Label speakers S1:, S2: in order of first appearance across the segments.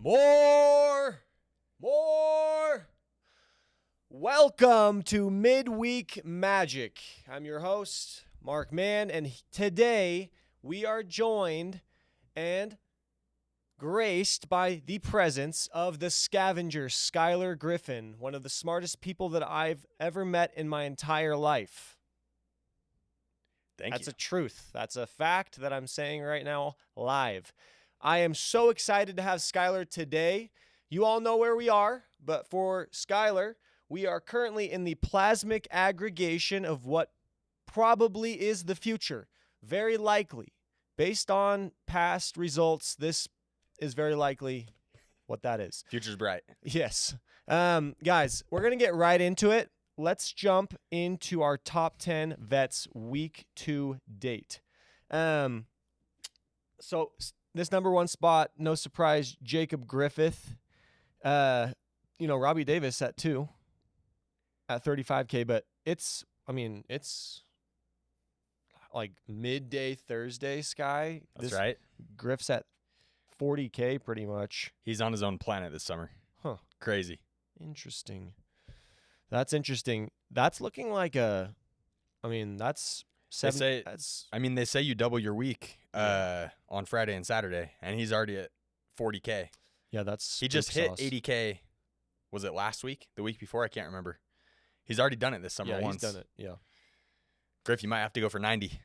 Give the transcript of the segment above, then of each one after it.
S1: More. Welcome to Midweek Magic. I'm your host, Mark Mann, and today we are joined and graced by the presence of the scavenger, Skyler Griffin, one of the smartest people that I've ever met in my entire life. That's a truth. That's a fact that I'm saying right now live. I am so excited to have Skyler today. You all know where we are, but for Skyler, we are currently in the plasmic aggregation of what probably is the future. Very likely. Based on past results, this is very likely what that is.
S2: Future's bright.
S1: Yes. Guys, we're going to get right into it. Let's jump into our top 10 vets week 2 date. So this number one spot, no surprise, Jacob Griffith. Robbie Davis at 2 at 35K, but it's like midday Thursday, Sky.
S2: That's right.
S1: Griff's at 40K pretty much.
S2: He's on his own planet this summer.
S1: Huh.
S2: Crazy.
S1: Interesting. That's interesting. That's looking like that's seven.
S2: They say you double your week on Friday and Saturday, and he's already at 40K.
S1: Yeah, that's
S2: he just hit 80K. Was it last week? The week before? I can't remember. He's already done it this summer once.
S1: He's done it. Yeah.
S2: Griff, you might have to go for 90.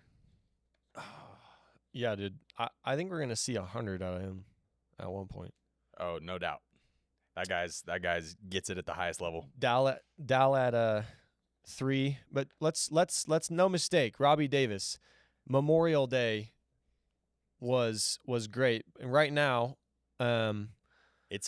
S1: Yeah, dude. I think we're gonna see 100 out of him at one point.
S2: Oh, no doubt. That guy's gets it at the highest level.
S1: Dow at 3, but let's no mistake. Robbie Davis, Memorial Day was great, and right now,
S2: it's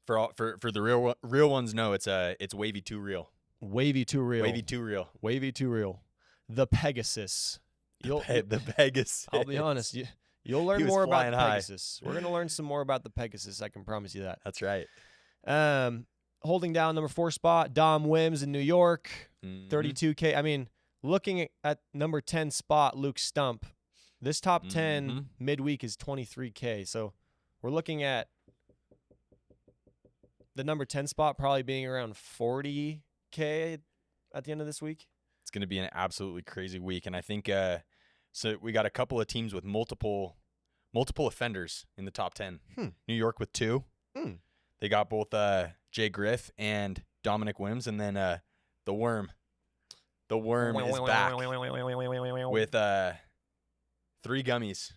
S2: for the real ones know it's wavy too real.
S1: Wavy too real.
S2: Wavy too real.
S1: Wavy too real. The Pegasus.
S2: The Pegasus.
S1: I'll be honest. You'll learn more about the Pegasus. We're going to learn some more about the Pegasus. I can promise you that.
S2: That's right.
S1: Holding down number 4 spot, Dom Wims in New York, 32K. I mean, looking at number 10 spot, Luke Stump. This top 10 midweek is 23K. So we're looking at the number 10 spot probably being around 40K at the end of this week.
S2: It's going to be an absolutely crazy week, and I think so. We got a couple of teams with multiple offenders in the top 10. New York with 2. They got both Jay Griff and Dominic Wims, and then the Worm. The Worm is back with 3 gummies.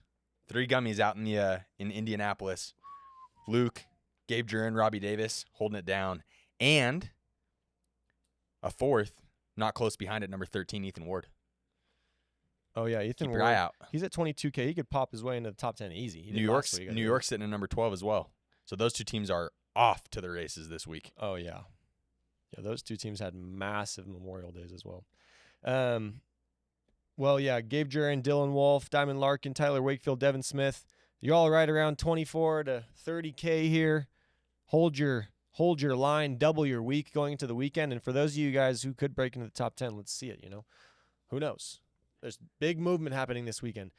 S2: 3 gummies out in Indianapolis. Luke, Gabe Jurin, Robbie Davis holding it down, and a 4th. Not close behind it, number 13, Ethan Ward.
S1: Oh, yeah, Ethan
S2: Keep
S1: Ward.
S2: your eye out.
S1: He's at 22K. He could pop his way into the top 10 easy.
S2: New York's sitting at number 12 as well. So those 2 teams are off to the races this week.
S1: Oh, yeah. Yeah, those 2 teams had massive Memorial Days as well. Gabe Jurin, Dylan Wolf, Diamond Larkin, Tyler Wakefield, Devin Smith. You're all right around 24 to 30K here. Hold your line, double your week going into the weekend. And for those of you guys who could break into the top 10, let's see it, Who knows? There's big movement happening this weekend.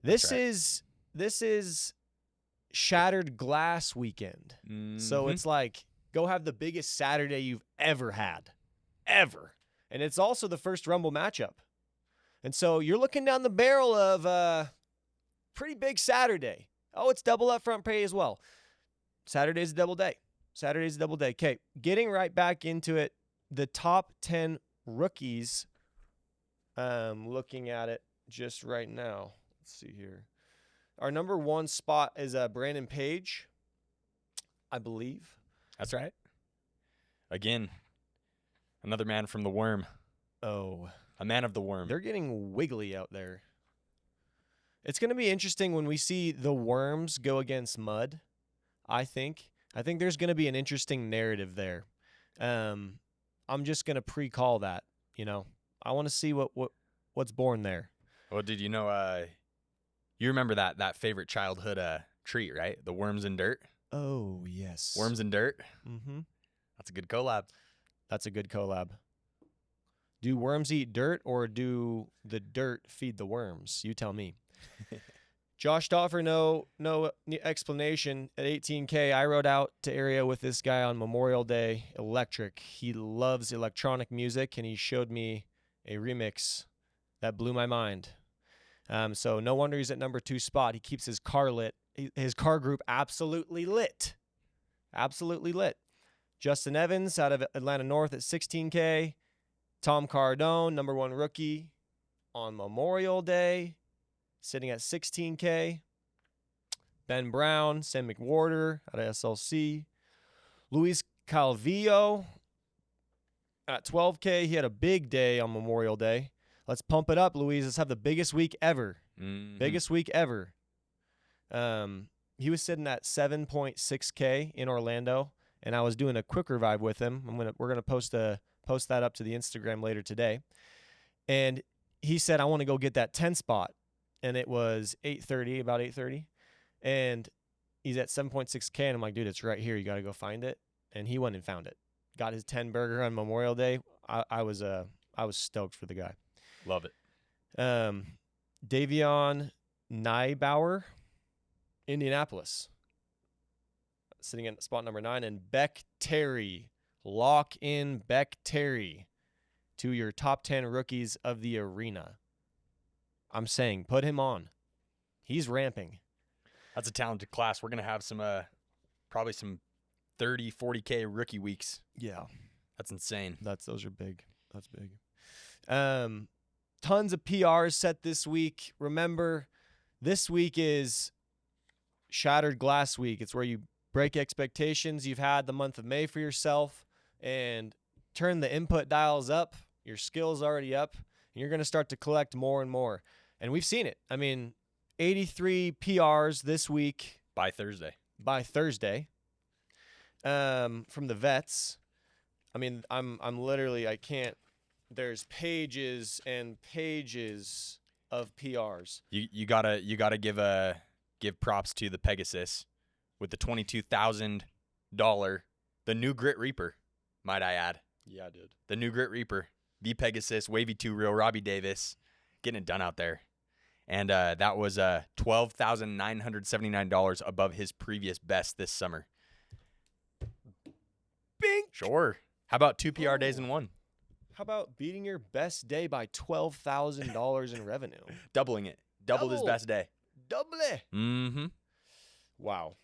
S1: This is Shattered Glass weekend. So it's like, go have the biggest Saturday you've ever had. Ever. And it's also the first Rumble matchup. And so you're looking down the barrel of a pretty big Saturday. Oh, it's double upfront pay as well. Saturday's a double day. Okay, getting right back into it. The top 10 rookies, looking at it just right now. Let's see here. Our number 1 spot is Brandon Page, I believe.
S2: That's right. Again, another man from the Worm.
S1: Oh.
S2: A man of the Worm.
S1: They're getting wiggly out there. It's going to be interesting when we see the Worms go against Mud, I think. I think there's going to be an interesting narrative there. I'm just going to pre-call that, I want to see what's born there.
S2: Well, did you know you remember that favorite childhood treat, right? The Worms and Dirt?
S1: Oh, yes.
S2: Worms and Dirt?
S1: Mm-hmm.
S2: That's a good collab.
S1: That's a good collab. Do worms eat dirt or do the dirt feed the worms? You tell me. Josh Stoffer, no explanation. At 18K, I rode out to area with this guy on Memorial Day. Electric. He loves electronic music, and he showed me a remix that blew my mind. So no wonder he's at number 2 spot. He keeps his car lit. His car group absolutely lit. Absolutely lit. Justin Evans out of Atlanta North at 16K. Tom Cardone, number 1 rookie on Memorial Day, sitting at 16K. Ben Brown, Sam McWhorter out of SLC. Luis Calvillo at 12K. He had a big day on Memorial Day. Let's pump it up, Luis. Let's have the biggest week ever.
S2: Mm-hmm.
S1: Biggest week ever. He was sitting at 7.6K in Orlando, and I was doing a quick revive with him. We're gonna post that up to the Instagram later today. And he said, I want to go get that 10 spot. And it was about 8:30. And he's at 7.6K. And I'm like, dude, it's right here. You got to go find it. And he went and found it. Got his 10 burger on Memorial Day. I was stoked for the guy.
S2: Love it.
S1: Davion Neibauer, Indianapolis, sitting at spot number 9. And Beck Terry, lock in Beck Terry to your top 10 rookies of the arena. I'm saying, put him on. He's ramping.
S2: That's a talented class. We're going to have some, probably some 30, 40K rookie weeks.
S1: Yeah.
S2: That's insane.
S1: Those are big. That's big. Tons of PRs set this week. Remember, this week is Shattered Glass Week. It's where you break expectations you've had the month of May for yourself and turn the input dials up. Your skill's already up, and you're going to start to collect more and more. And we've seen it. I mean, 83 PRs this week.
S2: By Thursday.
S1: From the vets. I mean, I'm literally, I can't. There's pages and pages of PRs.
S2: You gotta give props to the Pegasus with the $22,000, the new Grit Reaper, might I add.
S1: Yeah, dude.
S2: The new Grit Reaper, the Pegasus, Wavy 2 Reel, Robbie Davis, getting it done out there. And that was $12,979 above his previous best this summer.
S1: Bing!
S2: Sure. How about 2 PR days in one?
S1: How about beating your best day by $12,000 in revenue?
S2: Doubling it. Doubled his best day.
S1: Double it.
S2: Mm-hmm.
S1: Wow.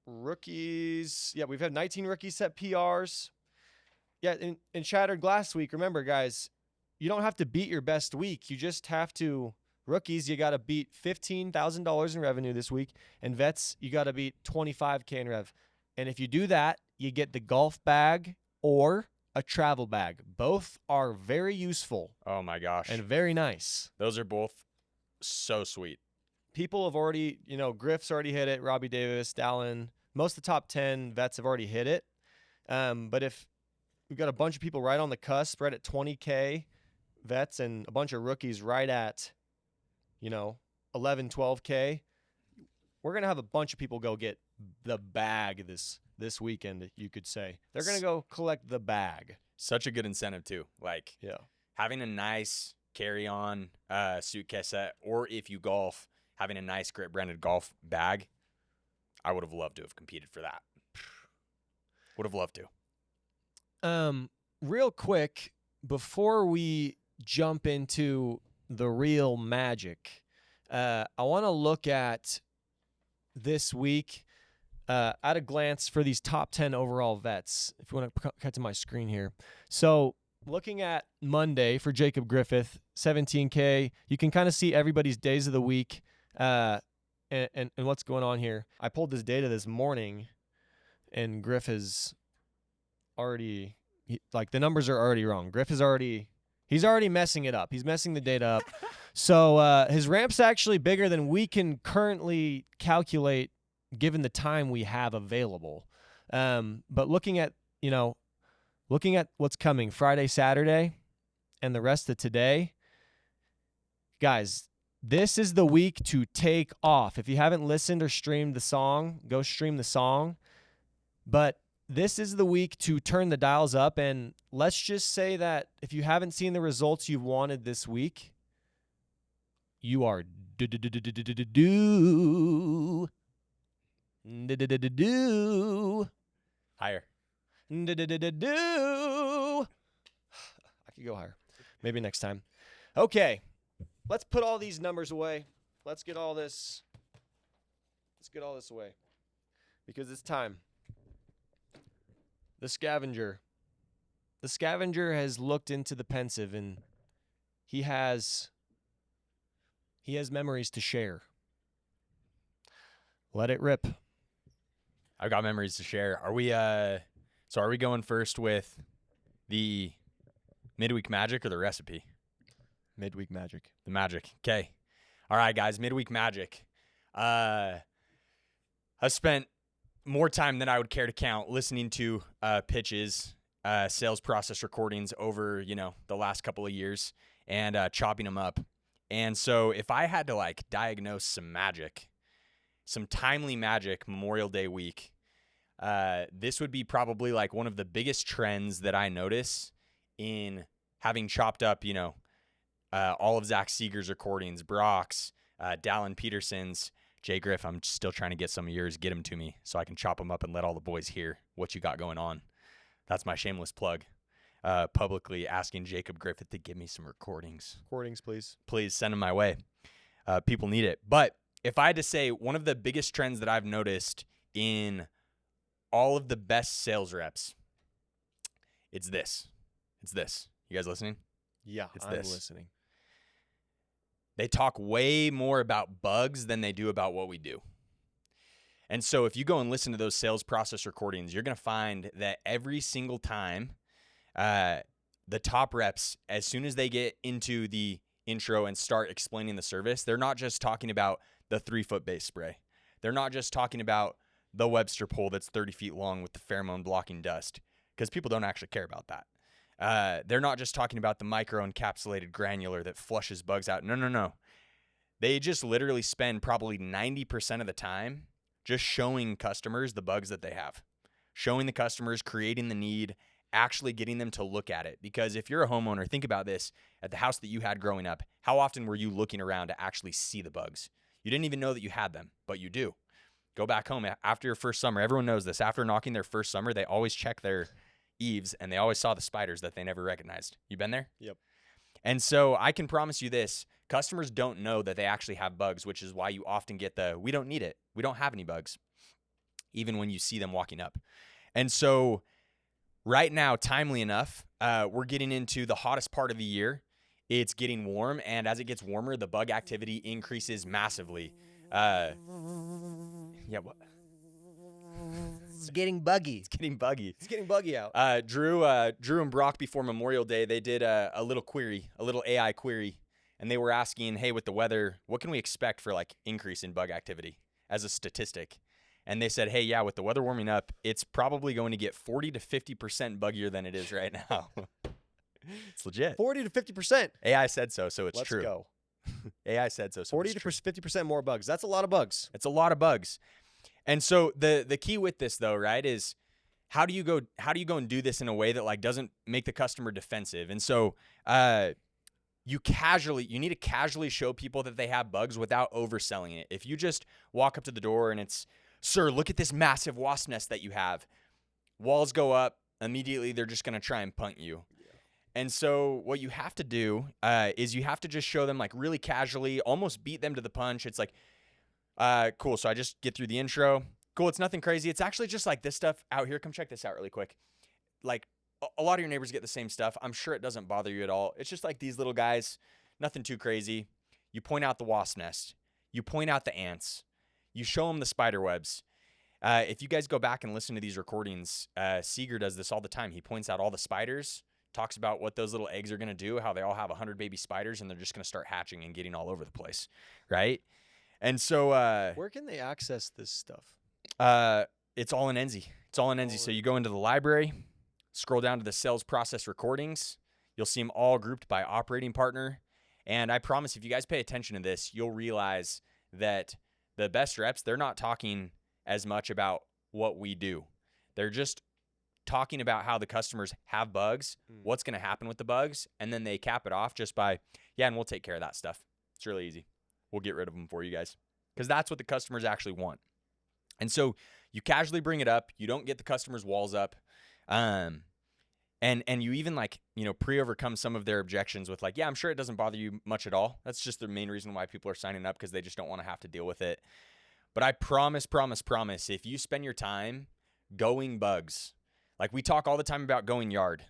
S1: Rookies. Yeah, we've had 19 rookies set PRs. Yeah, in Shattered Glass Week, remember, guys, you don't have to beat your best week. You just have to, rookies, you got to beat $15,000 in revenue this week. And vets, you got to beat $25K in rev. And if you do that, you get the golf bag or a travel bag. Both are very useful.
S2: Oh, my gosh.
S1: And very nice.
S2: Those are both so sweet.
S1: People have already, Griff's already hit it. Robbie Davis, Dallin. Most of the top 10 vets have already hit it. But if we've got a bunch of people right on the cusp, right at 20K vets, and a bunch of rookies right at, 11, 12K, we're going to have a bunch of people go get the bag this weekend, you could say. They're going to go collect the bag.
S2: Such a good incentive, too. Like,
S1: yeah,
S2: having a nice carry-on suitcase set, or if you golf, having a nice Grit branded golf bag. I would have loved to have competed for that. Would have loved to.
S1: Real quick, before we jump into the real magic, I want to look at this week at a glance for these top 10 overall vets. If you want to cut to my screen here. So looking at Monday for Jacob Griffith, 17K, you can kind of see everybody's days of the week and what's going on here. I pulled this data this morning, and Griff is already, the numbers are already wrong. Griff is he's already messing it up. He's messing the data up. So his ramp's actually bigger than we can currently calculate given the time we have available. But looking at what's coming Friday, Saturday, and the rest of today, guys, this is the week to take off. If you haven't listened or streamed the song, go stream the song. But this is the week to turn the dials up, and let's just say that if you haven't seen the results you've wanted this week, You are do.
S2: Higher.
S1: I could go higher. Maybe next time. Okay. Let's put all these numbers away. Let's get all this away. Because it's time. The scavenger. The scavenger has looked into the pensive, and he has memories to share. Let it rip.
S2: I've got memories to share. Are we going first with the midweek magic or the recipe?
S1: Midweek magic.
S2: The magic. Okay. All right, guys. Midweek magic. I've spent more time than I would care to count listening to pitches, sales process recordings over, the last couple of years and chopping them up. And so if I had to diagnose some magic, some timely magic Memorial Day week, this would be probably one of the biggest trends that I notice in having chopped up, all of Zach Seeger's recordings, Brock's, Dallin Peterson's, Jay Griff. I'm still trying to get some of yours. Get them to me so I can chop them up and let all the boys hear what you got going on. That's my shameless plug. Publicly asking Jacob Griffith to give me some recordings.
S1: Recordings, please.
S2: Please send them my way. People need it. But if I had to say one of the biggest trends that I've noticed in all of the best sales reps, it's this. It's this. You guys listening?
S1: Yeah, I'm listening.
S2: They talk way more about bugs than they do about what we do. And so if you go and listen to those sales process recordings, you're going to find that every single time the top reps, as soon as they get into the intro and start explaining the service, they're not just talking about the 3-foot base spray. They're not just talking about the Webster pole that's 30 feet long with the pheromone blocking dust, because people don't actually care about that. They're not just talking about the micro encapsulated granular that flushes bugs out. No. They just literally spend probably 90% of the time just showing customers the bugs that they have, showing the customers, creating the need, actually getting them to look at it. Because if you're a homeowner, think about this. At the house that you had growing up, how often were you looking around to actually see the bugs? You didn't even know that you had them, but you do. Go back home after your first summer. Everyone knows this. After knocking their first summer, they always check their eaves, and they always saw the spiders that they never recognized. You been there?
S1: Yep.
S2: And so I can promise you this. Customers don't know that they actually have bugs, which is why you often get the, we don't need it. We don't have any bugs, even when you see them walking up. And so right now, timely enough, we're getting into the hottest part of the year. It's getting warm, and as it gets warmer, the bug activity increases massively. Yeah, what?
S1: It's getting buggy.
S2: It's getting buggy.
S1: It's getting buggy out.
S2: Drew and Brock, before Memorial Day, they did a little query, a little AI query, and they were asking, hey, with the weather, what can we expect for increase in bug activity as a statistic? And they said, hey, yeah, with the weather warming up, it's probably going to get 40 to 50% buggier than it is right now. It's legit.
S1: 40 to 50%.
S2: AI said so it's
S1: Let's
S2: true.
S1: Let's go.
S2: AI said so
S1: 40 to 50% more bugs. That's a lot of bugs.
S2: It's a lot of bugs. And so the key with this, though, right, is how do you go and do this in a way that doesn't make the customer defensive? And so you need to casually show people that they have bugs without overselling it. If you just walk up to the door and it's, sir, look at this massive wasp nest that you have, walls go up, immediately they're just going to try and punt you. Yeah. And so what you have to do is you have to just show them really casually, almost beat them to the punch. It's cool. So I just get through the intro. Cool. It's nothing crazy. It's actually just this stuff out here. Come check this out really quick. A lot of your neighbors get the same stuff. I'm sure it doesn't bother you at all. It's just these little guys, nothing too crazy. You point out the wasp nest. You point out the ants. You show them the spider webs. If you guys go back and listen to these recordings, Seeger does this all the time. He points out all the spiders, talks about what those little eggs are going to do, how they all have 100 baby spiders, and they're just going to start hatching and getting all over the place, right? And so
S1: where can they access this stuff?
S2: It's all in Enzy. It's all in Enzy. So you go into the library, scroll down to the sales process recordings. You'll see them all grouped by operating partner. And I promise if you guys pay attention to this, you'll realize that the best reps, they're not talking as much about what we do. They're just talking about how the customers have bugs, what's going to happen with the bugs, and then they cap it off just by, yeah, and we'll take care of that stuff. It's really easy. we'll get rid of them for you guys, because that's what the customers actually want. And so you casually bring it up. You don't get the customers' walls up. And you even pre-overcome some of their objections with like, yeah, I'm sure it doesn't bother you much at all. That's just the main reason why people are signing up, because they just don't want to have to deal with it. But I promise, if you spend your time going bugs, like we talk all the time about going yard.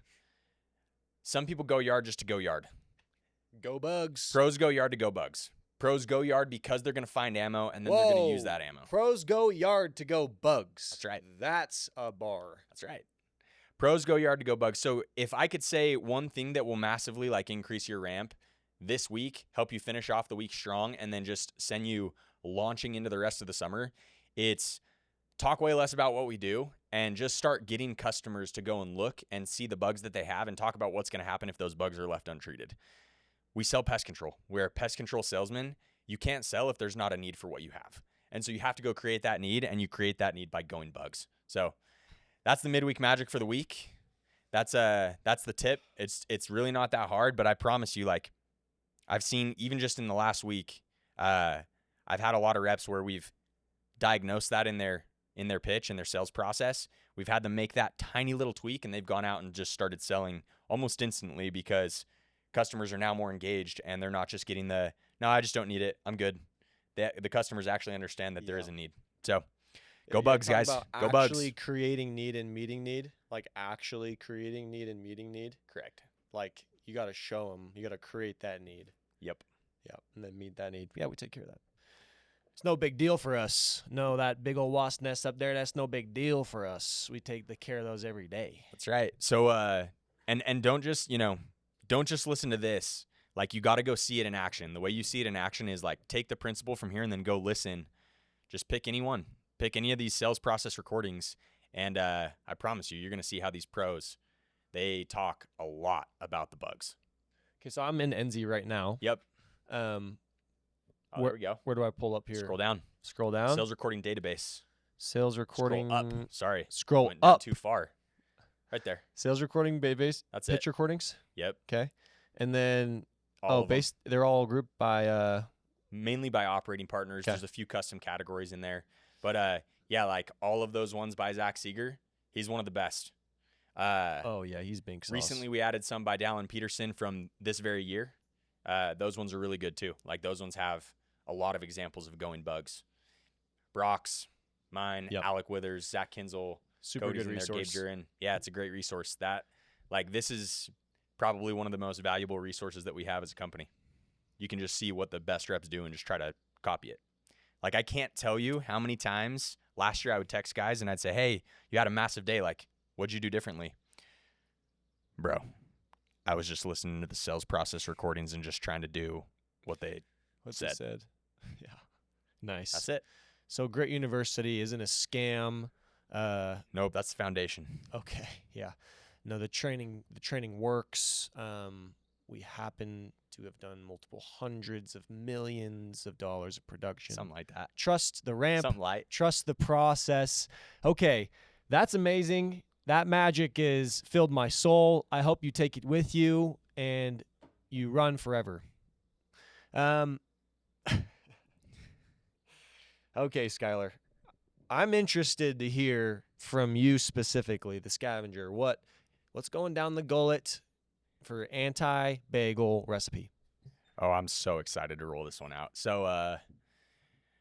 S2: Some people go yard just to go yard.
S1: Go bugs.
S2: Pros go yard to go bugs. Pros go yard because they're going to find ammo, and then they're going to use that ammo.
S1: Pros go yard to go bugs.
S2: That's right.
S1: That's a bar.
S2: That's right. Pros go yard to go bugs. So if I could say one thing that will massively increase your ramp this week, help you finish off the week strong, and then just send you launching into the rest of the summer, it's talk way less about what we do and just start getting customers to go and look and see the bugs that they have and talk about what's going to happen if those bugs are left untreated. We sell pest control. We're a pest control salesman. You can't sell if there's not a need for what you have. And so you have to go create that need, and you create that need by going bugs. So that's the midweek magic for the week. That's the tip. It's really not that hard, but I promise you, I've seen even just in the last week, I've had a lot of reps where we've diagnosed that in their pitch and their sales process. We've had them make that tiny little tweak, and they've gone out and just started selling almost instantly, because customers are now more engaged, and they're not just getting no, I just don't need it, I'm good. The customers actually understand that there is a need. So go bugs, guys. Go bugs.
S1: Actually creating need and meeting need. Actually creating need and meeting need.
S2: Correct.
S1: You got to show them. You got to create that need.
S2: Yep.
S1: And then meet that need. Yeah, we take care of that. It's no big deal for us. No, that big old wasp nest up there, that's no big deal for us. We take the care of those every day.
S2: That's right. So, and don't just listen to this. You got to go see it in action. The way you see it in action is take the principle from here and then go listen. Just pick any one. Pick any of these sales process recordings. And I promise you're going to see how these pros, they talk a lot about the bugs.
S1: Okay, so I'm in NZ right now.
S2: Yep. There we go.
S1: Where do I pull up here?
S2: Scroll down.
S1: Scroll down.
S2: Sales recording database.
S1: Sales recording.
S2: Scroll up. Sorry.
S1: Scroll
S2: Went down
S1: up.
S2: too far. Right there.
S1: Sales recording database.
S2: That's
S1: pitch
S2: it.
S1: recordings.
S2: Yep.
S1: Okay. And then
S2: Based.
S1: they're all grouped by
S2: mainly by operating partners.
S1: Okay.
S2: There's a few custom categories in there, but all of those ones by Zach Seeger. He's one of the best.
S1: He's being sauce.
S2: Recently we added some by Dallin Peterson from this very year. Those ones are really good too. Those ones have a lot of examples of going bugs. Brock's, mine, Alec Withers, Zach Kinzel,
S1: super
S2: Cody's
S1: good
S2: in there,
S1: resource.
S2: Gabe Duran. Yeah, it's a great resource. That this is probably one of the most valuable resources that we have as a company. You can just see what the best reps do and just try to copy it. I can't tell you how many times last year I would text guys and I'd say, hey, you had a massive day. What'd you do differently? Bro, I was just listening to the sales process recordings and just trying to do what they said.
S1: Yeah. Nice.
S2: That's it.
S1: So Grit University isn't a scam.
S2: Nope, that's the foundation.
S1: Okay. Yeah. No, the training works. We happen to have done multiple hundreds of millions of dollars of production.
S2: Something like that.
S1: Trust the ramp.
S2: Something light.
S1: Trust the process. Okay. That's amazing. That magic is filled my soul. I hope you take it with you and you run forever. Okay, Skyler. I'm interested to hear from you specifically, the scavenger. What's going down the gullet for anti-bagel recipe?
S2: Oh, I'm so excited to roll this one out. So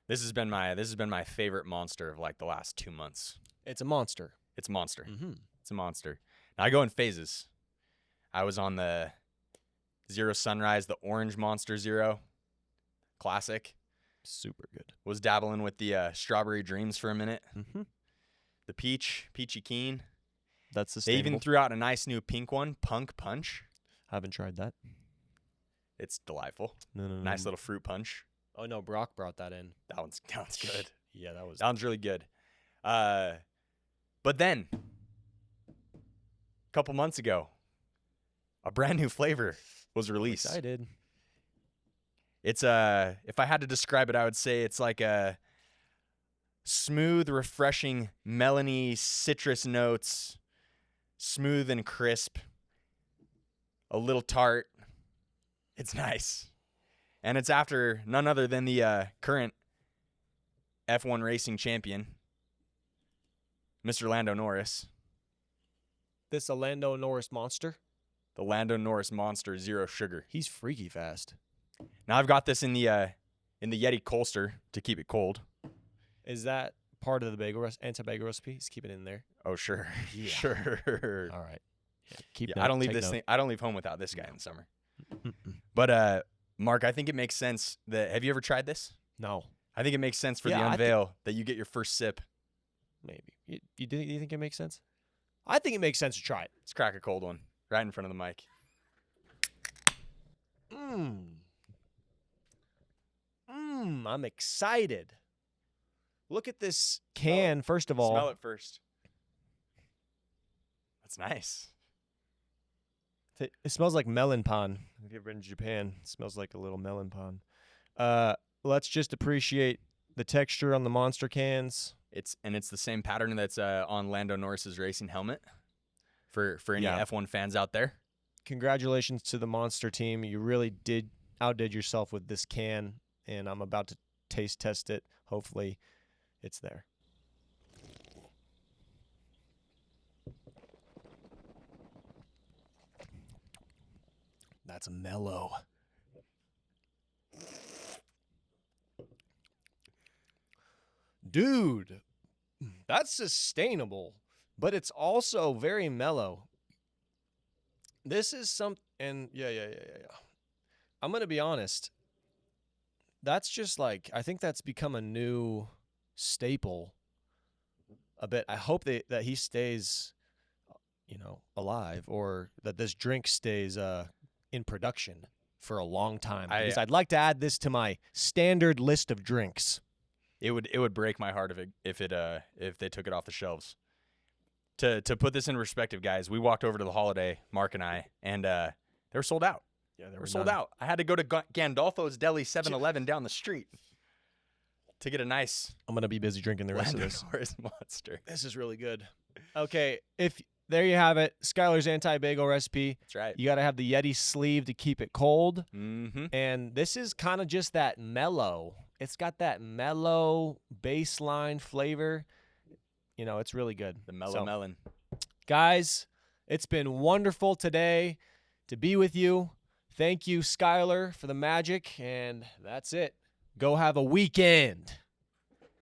S2: this has been my favorite monster of the last 2 months.
S1: It's a monster.
S2: It's a monster.
S1: Mm-hmm.
S2: It's a monster. Now I go in phases. I was on the Zero Sunrise, the Orange Monster Zero Classic.
S1: Super good.
S2: Was dabbling with the Strawberry Dreams for a minute.
S1: Mm-hmm.
S2: The Peachy Keen.
S1: That's
S2: They
S1: sustainable.
S2: even threw out a nice new pink one, Punk Punch.
S1: Haven't tried that.
S2: It's delightful.
S1: No.
S2: Nice little fruit punch.
S1: Oh no, Brock brought that in.
S2: That one's good.
S1: Yeah, that
S2: one's really good. But then, a couple months ago, a brand new flavor was released.
S1: Excited.
S2: It's if I had to describe it, I would say it's like a smooth, refreshing, melony citrus notes, smooth and crisp, a little tart. It's nice. And it's after none other than the current F1 racing champion, Mr. Lando Norris.
S1: This a Lando Norris monster?
S2: The Lando Norris Monster Zero Sugar.
S1: He's freaky fast.
S2: Now I've got this in the Yeti Colster to keep it cold.
S1: Is that part of the anti-bagel recipe? He's keeping it in there.
S2: Oh, sure.
S1: Yeah.
S2: Sure.
S1: All right. Yeah,
S2: I don't leave this thing. I don't leave home without this guy in the summer. But Mark, I think it makes sense that. Have you ever tried this?
S1: No.
S2: I think it makes sense for the unveil that you get your first sip.
S1: Maybe. You think it makes sense? I think it makes sense to try it.
S2: Let's crack a cold one right in front of the mic.
S1: I'm excited. Look at this can, first of all.
S2: Smell it first. That's nice.
S1: It smells like melon pan. If you've ever been to Japan, it smells like a little melon pan. Let's just appreciate the texture on the Monster cans.
S2: It's the same pattern that's on Lando Norris's racing helmet for any F1 fans out there.
S1: Congratulations to the Monster team. You really outdid yourself with this can, and I'm about to taste test it. Hopefully it's there. That's mellow. Dude, that's sustainable, but it's also very mellow. This is and yeah. I'm going to be honest. That's just like, I think that's become a new staple a bit. I hope that he stays, alive, or that this drink stays in production for a long time. Because I'd like to add this to my standard list of drinks.
S2: It would break my heart if they took it off the shelves. To put this in perspective, guys, we walked over to the Holiday, Mark and I, and they were sold out.
S1: Yeah,
S2: they were sold out. I had to go to Gandolfo's Deli 7-Eleven down the street to get a nice.
S1: I'm gonna be busy drinking the rest of this.
S2: Norris Monster.
S1: This is really good. Okay, there you have it, Skyler's anti-bagel recipe.
S2: That's right.
S1: You got to have the Yeti sleeve to keep it cold.
S2: Mm-hmm.
S1: And this is kind of just that mellow. It's got that mellow baseline flavor. It's really good.
S2: The mellow melon.
S1: Guys, it's been wonderful today to be with you. Thank you, Skyler, for the magic. And that's it. Go have a weekend.